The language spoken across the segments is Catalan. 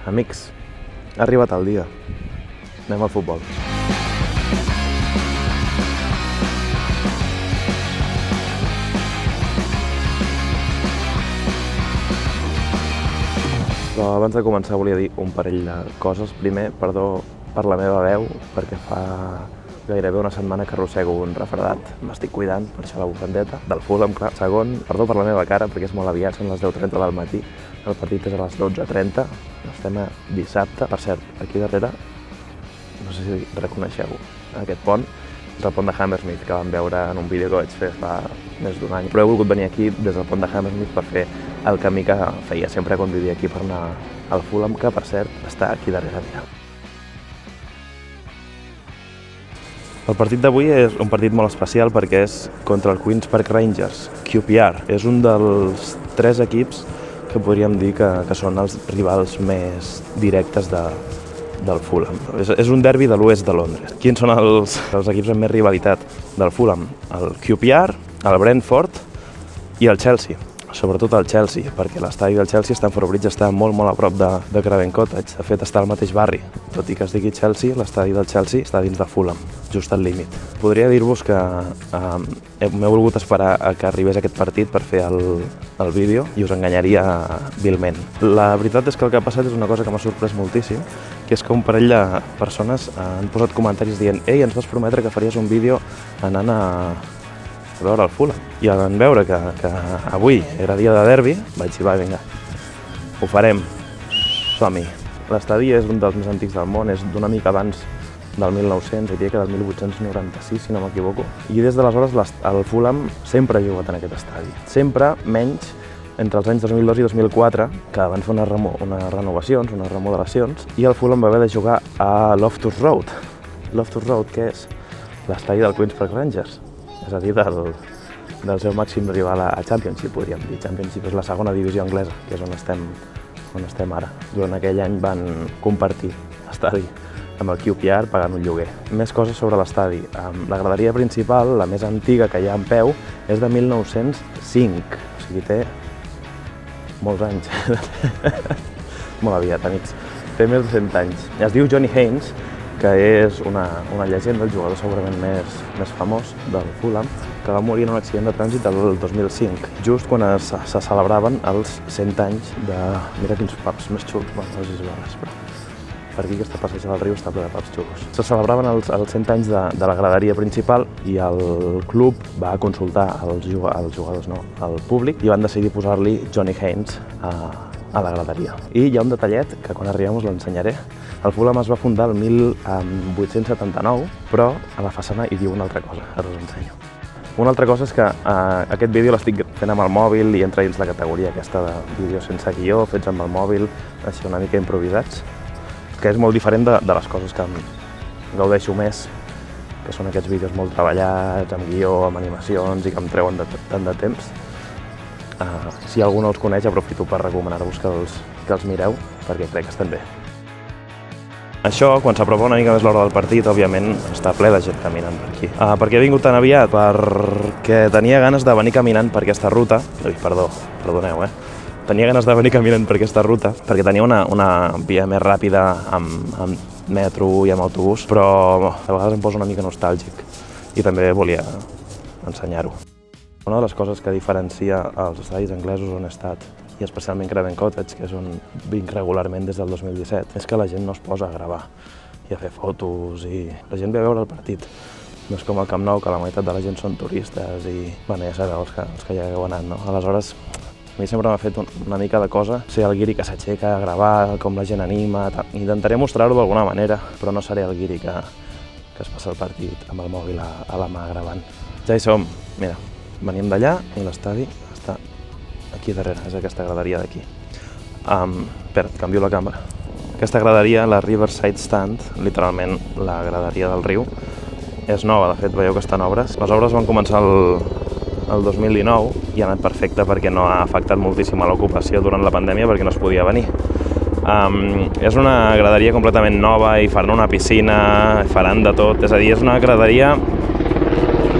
Amics, ha arribat el dia. Anem al futbol. Però abans de començar volia dir un parell de coses. Primer, perdó per la meva veu, perquè fa gairebé una setmana que arrossego un refredat. M'estic cuidant, per això la bufandeta. Del Fulham, clar. Segon, perdó per la meva cara, perquè és molt aviat, són les 10:30 del matí. El partit és a les 12:30. Estem a dissabte. Per cert, aquí darrere, no sé si reconeixeu aquest pont, és el pont de Hammersmith, que vam veure en un vídeo que vaig fer fa més d'un any. Però he volgut venir aquí des del pont de Hammersmith per fer el camí que feia sempre quan vivia aquí per anar al Fulham, que per cert està aquí darrere, mira. El partit d'avui és un partit molt especial perquè és contra el Queen's Park Rangers, QPR. És un dels 3 equips que podríem dir que són els rivals més directes del Fulham. És un derbi de l'oest de Londres. Quins són els equips amb més rivalitat del Fulham? El QPR, el Brentford i el Chelsea. Sobretot el Chelsea, perquè l'estadi del Chelsea, Stamford Bridge, està molt a prop de Craven Cottage. De fet, està al mateix barri. Tot i que es digui Chelsea, l'estadi del Chelsea està dins de Fulham, just al límit. Podria dir-vos que m'he volgut esperar a que arribés aquest partit per fer el vídeo i us enganyaria vilment. La veritat és que el que ha passat és una cosa que m'ha sorprès moltíssim, que és que un parell de persones han posat comentaris dient «Ei, ens vas prometre que faries un vídeo anant a veure el Fulham». I en veure que avui era dia de derbi, vaig dir, va, vinga, ho farem, som-hi. L'estadi és un dels més antics del món, és d'una mica abans del 1900, diria que del 1896, si no m'equivoco. I des d'aleshores el Fulham sempre ha jugat en aquest estadi. Sempre, menys entre els anys 2002 i 2004, que van fer unes renovacions, unes remodelacions, i el Fulham va haver de jugar a Loftus Road. Loftus Road, que és l'estadi del Queen's Park Rangers, és a dir, del seu màxim rival a Championship, podríem dir. Championship és la segona divisió anglesa, que és on estem ara. Durant aquell any van compartir estadi amb el QPR pagant un lloguer. Més coses sobre l'estadi. La graderia principal, la més antiga que hi ha en peu, és de 1905, o sigui, té molts anys. Molt aviat, amics. Té més de 100 anys. Es diu Johnny Haynes, que és una llegenda, el jugador segurament més famós del Fulham, que va morir en un accident de trànsit el 2005, just quan se celebraven els 100 anys de... Mira quins pubs més xulos, bueno, no sé si veuràs, però per aquí aquesta passeja del riu està ple de pubs xulos. Se celebraven els 100 anys de la graderia principal i el club va consultar els jugadors, no, al públic, i van decidir posar-li Johnny Haynes a la graderia. I hi ha un detallet que quan arribem us l'ensenyaré. El Fulham es va fundar el 1879, però a la façana hi diu una altra cosa, ara us ensenyo. Una altra cosa és que aquest vídeo l'estic fent amb el mòbil i entra dins la categoria aquesta de vídeos sense guió, fets amb el mòbil, així una mica improvisats, que és molt diferent de les coses que em gaudeixo més, que són aquests vídeos molt treballats, amb guió, amb animacions i que em treuen tant de temps. Si algú no els coneix, aprofito per recomanar-vos que els mireu, perquè crec que estan bé. Això, quan s'apropa una mica més l'hora del partit, òbviament està ple de gent caminant per aquí. Per què he vingut tan aviat? Perquè tenia ganes de venir caminant per aquesta ruta. Ui, perdoneu, Tenia ganes de venir caminant per aquesta ruta, perquè tenia una via més ràpida amb metro i amb autobús, però a vegades em poso una mica nostàlgic i també volia ensenyar-ho. Una de les coses que diferencia els estadis anglesos on he estat, i especialment Craven Cottage, que és on vinc regularment des del 2017, és que la gent no es posa a gravar i a fer fotos i la gent ve a veure el partit. No és com el Camp Nou, que la meitat de la gent són turistes i, bueno, ja sabeu els que ja heu anat, no? Aleshores, a mi sempre m'ha fet una mica de cosa ser el guiri que s'aixeca a gravar, com la gent anima, intentaré mostrar-ho d'alguna manera, però no seré el guiri que es passa el partit amb el mòbil a la mà gravant. Ja hi som, mira, venim d'allà i l'estadi està aquí darrere, és aquesta graderia d'aquí. Espera, canvio la càmera. Aquesta graderia, la Riverside Stand, literalment la graderia del riu, és nova, de fet veieu que està en obres. Les obres van començar el 2019 i ha anat perfecte perquè no ha afectat moltíssim a l'ocupació durant la pandèmia perquè no es podia venir. És una graderia completament nova i faran una piscina, faran de tot, és a dir, és una graderia...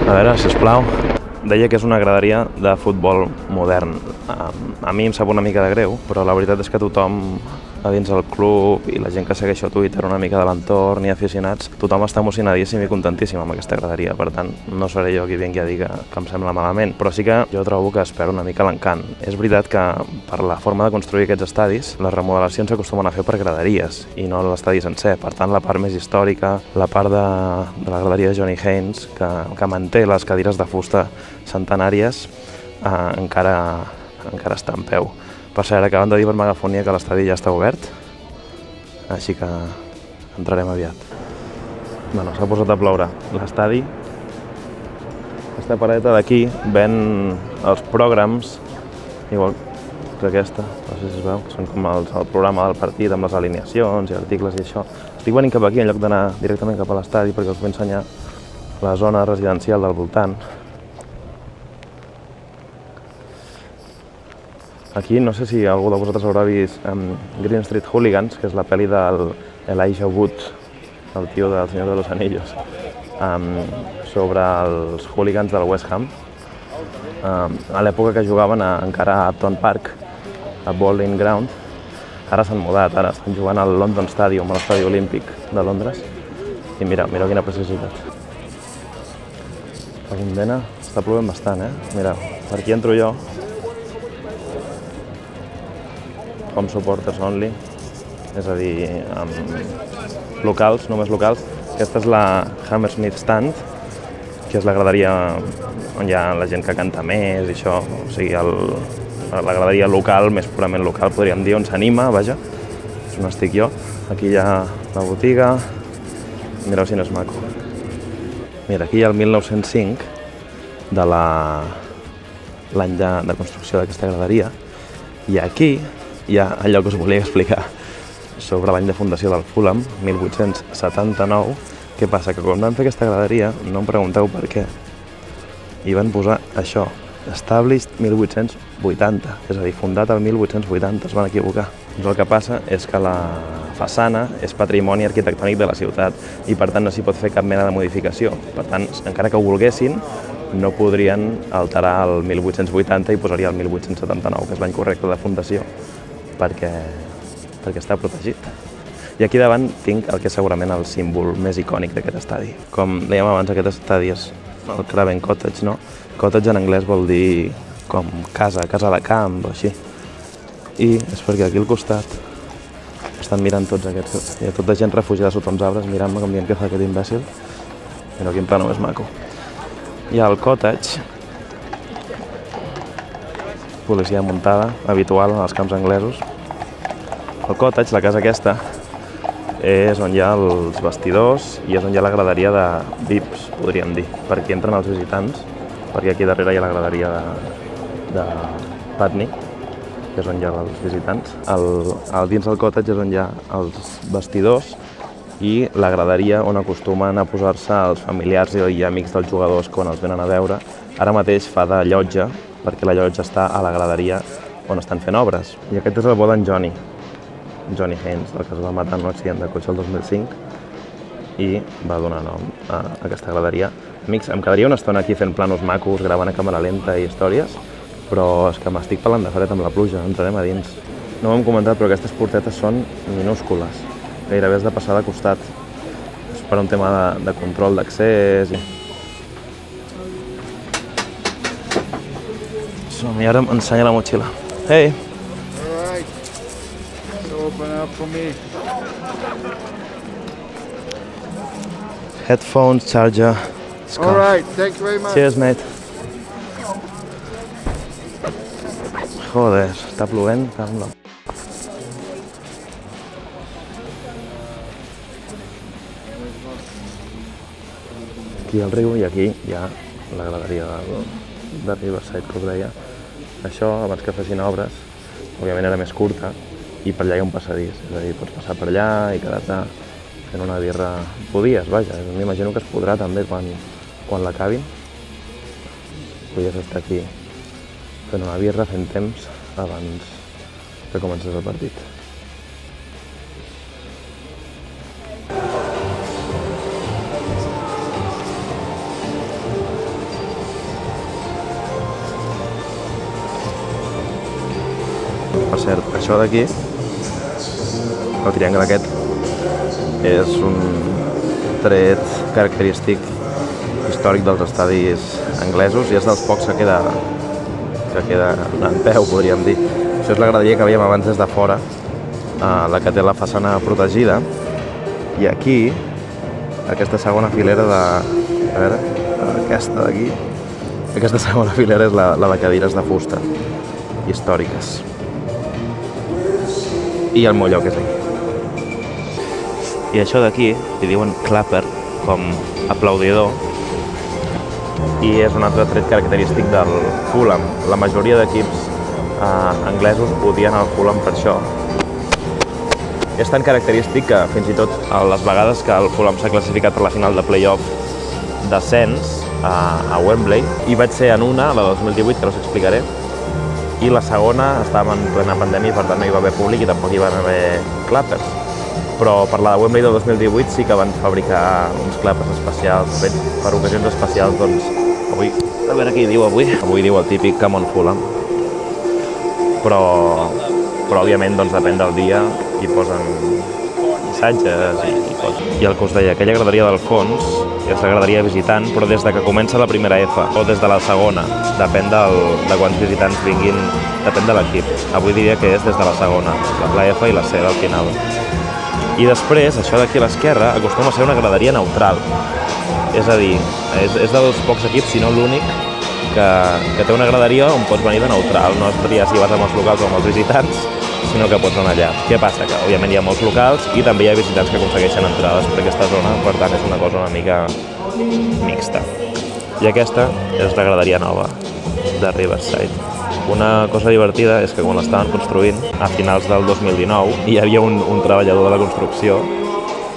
A veure, sisplau. Deia que és una graderia de futbol modern. a mi em sap una mica de greu, però la veritat és que tothom a dins del club i la gent que segueix a Twitter, una mica de l'entorn i aficionats, tothom està emocionadíssim i contentíssim amb aquesta graderia. Per tant, no seré jo qui vingui a dir que em sembla malament, però sí que jo trobo que es perd una mica l'encant. És veritat que per la forma de construir aquests estadis, les remodelacions s'acostumen a fer per graderies i no l'estadi sencer. Per tant, la part més històrica, la part de la graderia de Johnny Haynes, que manté les cadires de fusta centenàries, encara està en peu. Per cert, acaben de dir per megafonia que l'estadi ja està obert, així que entrarem aviat. Bueno, s'ha posat a ploure. L'estadi, aquesta paradeta d'aquí, ven els programs, igual que aquesta, no sé si es veu, que són com el programa del partit amb les alineacions i articles i això. Estic venint cap aquí en lloc d'anar directament cap a l'estadi perquè us vull ensenyar la zona residencial del voltant. Aquí no sé si algú de vosaltres haurà vist Green Street Hooligans, que és la pel·li d'Elijah Wood, el tio del Senyor de los Anillos, sobre els hooligans del West Ham, a l'època que jugaven encara a Upton Park, a Bowling Ground. Ara s'han mudat, ara estan jugant al London Stadium, a l'estadi olímpic de Londres. I mireu quina preciositat. La condena està plovent bastant, Mireu, per aquí entro jo. Home supporters only, és a dir, locals, només locals. Aquesta és la Hammersmith Stand, que és la graderia on hi ha la gent que canta més i això, o sigui, la graderia local, més purament local, podríem dir, on s'anima, vaja, és on estic jo. Aquí hi ha la botiga, mireu si no és maco. Mira, aquí hi ha el 1905, de l'any de construcció d'aquesta graderia, i aquí hi ha allò que us volia explicar sobre l'any de fundació del Fulham, 1879. Què passa? Que quan van fer aquesta graderia, no em pregunteu per què, hi van posar això, Established 1880, és a dir, fundat el 1880, es van equivocar. Doncs el que passa és que la façana és patrimoni arquitectònic de la ciutat i per tant no s'hi pot fer cap mena de modificació. Per tant, encara que ho volguessin, no podrien alterar el 1880 i posaria el 1879, que és l'any correcte de fundació, perquè està protegit. I aquí davant tinc el que és segurament el símbol més icònic d'aquest estadi. Com dèiem abans, aquest estadi és el Craven Cottage, no? Cottage en anglès vol dir com casa de camp o així. I és perquè aquí al costat estan mirant tots aquests, hi ha tota gent refugiada sota uns arbres mirant-me com dient què fa aquest imbècil. Però quin plano més maco. Hi ha el cottage, policia muntada, habitual en els camps anglesos. El cottage, la casa aquesta, és on hi ha els vestidors i és on hi ha la graderia de VIPs, podríem dir, perquè entren els visitants, perquè aquí darrere hi ha la graderia de Putney, que és on hi ha els visitants. Dins del cottage és on hi ha els vestidors i la graderia on acostumen a posar-se els familiars i amics dels jugadors quan els venen a veure. Ara mateix fa de llotja, perquè la llotja està a la graderia on estan fent obres. I aquest és el bo d'en Johnny Haynes, el que es va matar en un accident de cotxe el 2005 i va donar nom a aquesta graderia. Amics, em quedaria una estona aquí fent planos macos, gravant a càmera lenta i històries, però és que m'estic pelant de fred amb la pluja, entrarem a dins. No ho hem comentat, però aquestes portetes són minúscules, gairebé has de passar de costat. És per un tema de control d'accés. I ara m'ensenya la motxilla. Hey! Open up for me. Headphones, charger, scarf. All right, thank you very much. Cheers, mate. Joder, està plovent. Aquí al riu i aquí hi ha la graderia de Riverside que us deia. Això, abans que fessin obres, òbviament era més curta, i per allà hi ha un passadís, és a dir, pots passar per allà i quedar-te fent una birra. Podies, vaja, m'imagino que es podrà també quan l'acabin. Podies estar aquí fent una birra, fent temps, abans que comencés el partit. cert, això d'aquí, el triangle aquest, és un tret característic històric dels estadis anglesos i és dels pocs que queda en peu, podríem dir. Això és la graderia que veiem abans des de fora, la que té la façana protegida, i aquí, aquesta segona filera de... a veure, aquesta d'aquí, aquesta segona filera és la de cadires de fusta històriques. I el meu lloc és aquí. I això d'aquí li diuen clapper, com aplaudidor, i és un altre tret característic del Fulham. La majoria d'equips anglesos odien el Fulham per això. És tan característic que fins i tot a les vegades que el Fulham s'ha classificat per la final de play-off d'ascens a Wembley, i vaig ser en una, la 2018, que no us explicaré, i la segona estàvem en plena pandèmia i per tant no hi va haver públic i tampoc hi van haver clappers. Però per la de Wembley de 2018 sí que van fabricar uns clappers especials, fets per ocasions especials, doncs avui, a veure què hi diu avui. Avui diu el típic Come on Fulham, però òbviament doncs depèn del dia i posen missatges i coses. I el que us deia, aquella graderia del fons és la graderia visitant, però des de que comença la primera F o des de la segona, depèn de quants visitants vinguin, depèn de l'equip. Avui diria que és des de la segona, la F i la C del final. I després, això d'aquí a l'esquerra, acostuma a ser una graderia neutral. És a dir, és dels pocs equips, si no l'únic, que té una graderia on pots venir de neutral. No es tria si vas amb els locals o amb els visitants, sinó que pots anar allà. Què passa? Que òbviament hi ha molts locals i també hi ha visitants que aconsegueixen entrades per aquesta zona, per tant és una cosa una mica mixta. I aquesta és la graderia nova de Riverside. Una cosa divertida és que quan l'estaven construint, a finals del 2019, hi havia un treballador de la construcció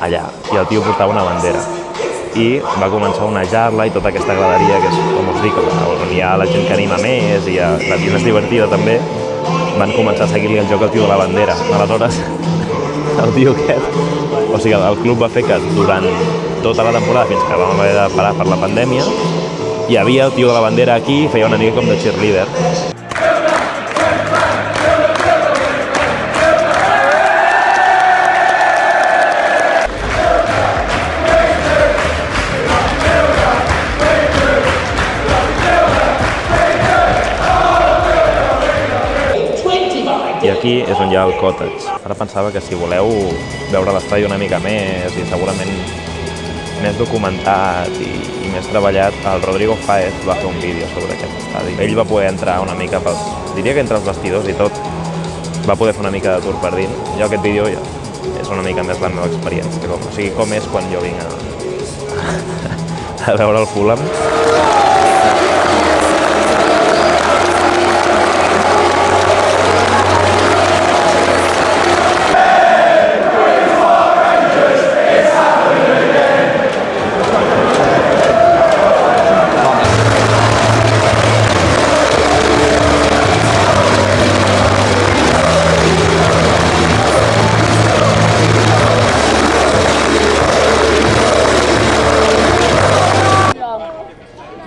allà, i el tio portava una bandera. I va començar a onejar-la i tota aquesta graderia, que és, com us dic, on hi ha la gent que anima més i la gent és divertida també, van començar a seguir-li el joc al tio de la bandera. Aleshores, el tio aquest, o sigui, el club va fer que durant tota la temporada, fins que vam haver de parar per la pandèmia, hi havia el tio de la bandera aquí i feia una mica com de cheerleader. I aquí és on hi ha el cottage. Ara pensava que si voleu veure l'estadi una mica més i segurament més documentat i més treballat, el Rodrigo Fáez va fer un vídeo sobre aquest estadi. Ell va poder entrar una mica diria que entre els vestidors i tot, va poder fer una mica de tour per dins. Jo aquest vídeo és una mica més la meva experiència, o sigui, com és quan jo vinc a veure el Fulham.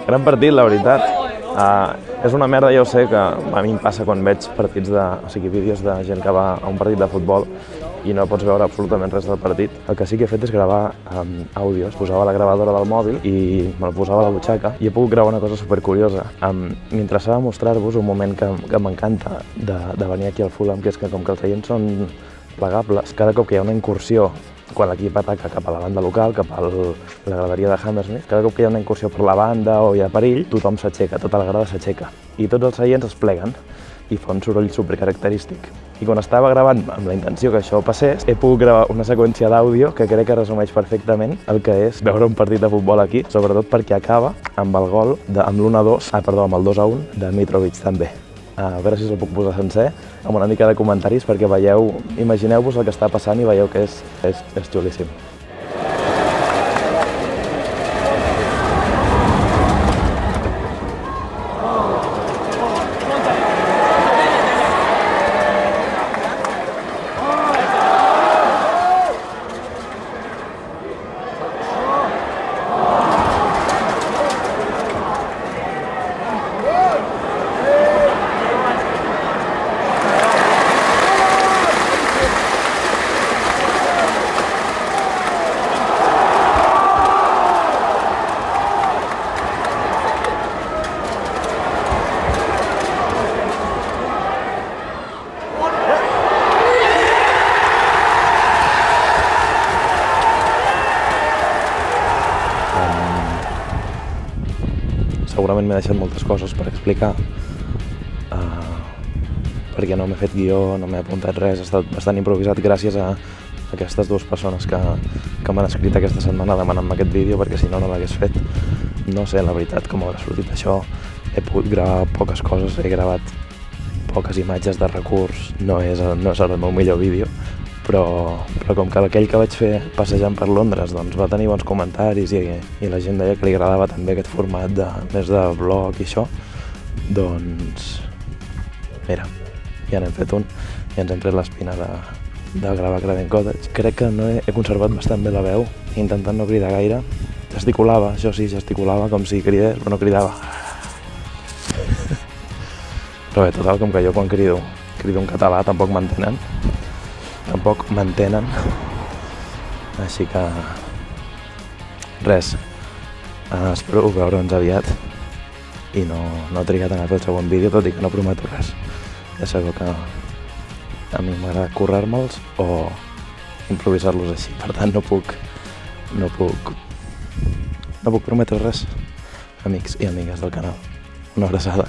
Gran partit, la veritat. És una merda, ja ho sé, que a mi em passa quan veig vídeos de gent que va a un partit de futbol i no pots veure absolutament res del partit. El que sí que he fet és gravar àudios. Posava la gravadora del mòbil i me'l posava a la butxaca i he pogut gravar una cosa supercuriosa. M'interessava mostrar-vos un moment que m'encanta de venir aquí al Fulham, que és que com que els seients són plegables, cada cop que hi ha una incursió, quan l'equip ataca cap a la banda local, cap a la graderia de Hammersmith, cada cop que hi ha una incursió per la banda o hi ha perill, tothom s'aixeca, tota la grada s'aixeca. I tots els seients es pleguen i fa un soroll supercaracterístic. I quan estava gravant amb la intenció que això passés, he pogut gravar una seqüència d'àudio que crec que resumeix perfectament el que és veure un partit de futbol aquí, sobretot perquè acaba amb el gol, amb l'1-2, amb el 2-1 de Mitrovic també. A veure si us el puc posar sencer, amb una mica de comentaris, perquè veieu, imagineu-vos el que està passant i veieu que és xulíssim. segurament m'he deixat moltes coses per explicar, perquè no m'he fet guió, no m'he apuntat res, ha estat bastant improvisat gràcies a aquestes dues persones que m'han escrit aquesta setmana demanant-me aquest vídeo, perquè si no, no l'hagués fet. No sé, la veritat, com haurà sortit això. He pogut gravar poques coses, he gravat poques imatges de recurs, no és el meu millor vídeo, però com que aquell que vaig fer passejant per Londres doncs va tenir bons comentaris i la gent deia que li agradava també aquest format més de vlog i això, doncs mira, ja n'hem fet un i ens hem tret l'espina de gravar Craven Cottage. Crec que no he conservat bastant bé la veu, intentant no cridar gaire. Gesticulava, això sí, gesticulava com si cridés, però no cridava. Però bé, total, com que jo quan crido en català tampoc m'entenen. Així que res, espero veure'ns aviat i no trigar tant a fer el següent vídeo, tot i que no prometo res. Ja sabeu que a mi m'agrada currar-me'ls o improvisar-los així, per tant no puc prometre res, amics i amigues del canal. Una abraçada.